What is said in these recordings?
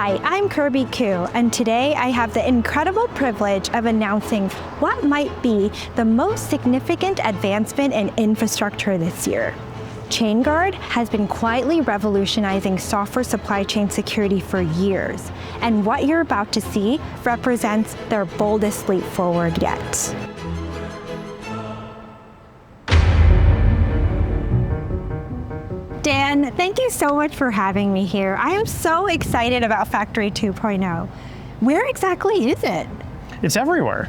Hi, I'm Kirby Koo, and today I have the incredible privilege of announcing what might be the most significant advancement in infrastructure this year. Chainguard has been quietly revolutionizing software supply chain security for years, and what you're about to see represents their boldest leap forward yet. Dan, thank you so much for having me here. I am so excited about Factory 2.0. Where exactly is it? It's everywhere.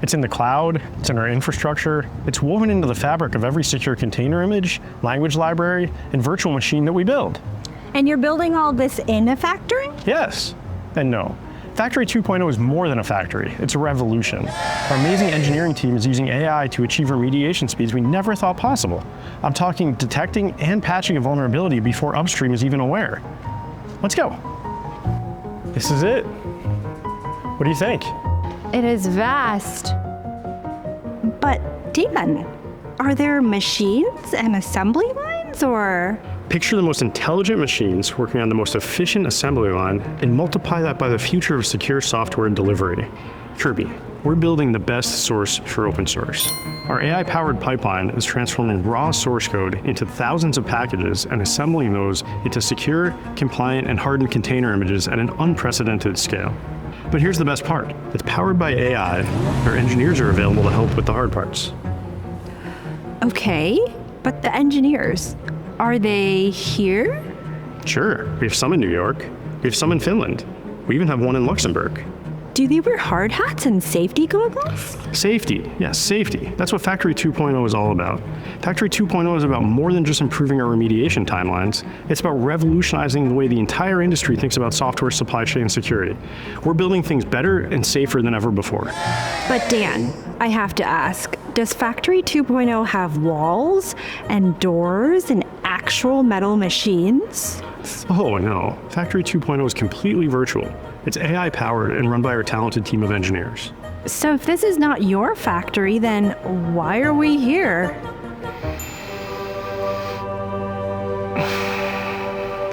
It's in the cloud, it's in our infrastructure, it's woven into the fabric of every secure container image, language library, and virtual machine that we build. And you're building all this in a factory? Yes, and no. Factory 2.0 is more than a factory, it's a revolution. Our amazing engineering team is using AI to achieve remediation speeds we never thought possible. I'm talking detecting and patching a vulnerability before upstream is even aware. Let's go. This is it. What do you think? It is vast. But Dan, are there machines and assembly lines, or? Picture the most intelligent machines working on the most efficient assembly line and multiply that by the future of secure software delivery. Kirby, we're building the best source for open source. Our AI-powered pipeline is transforming raw source code into thousands of packages and assembling those into secure, compliant, and hardened container images at an unprecedented scale. But here's the best part. It's powered by AI. Our engineers are available to help with the hard parts. Okay, but the engineers, are they here? Sure, we have some in New York. We have some in Finland. We even have one in Luxembourg. Do they wear hard hats and safety goggles? Safety, yes, safety. That's what Factory 2.0 is all about. Factory 2.0 is about more than just improving our remediation timelines. It's about revolutionizing the way the entire industry thinks about software supply chain security. We're building things better and safer than ever before. But Dan, I have to ask, does Factory 2.0 have walls and doors and actual metal machines? Oh no, Factory 2.0 is completely virtual. It's AI powered and run by our talented team of engineers. So if this is not your factory, then why are we here?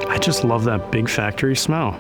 I just love that big factory smell.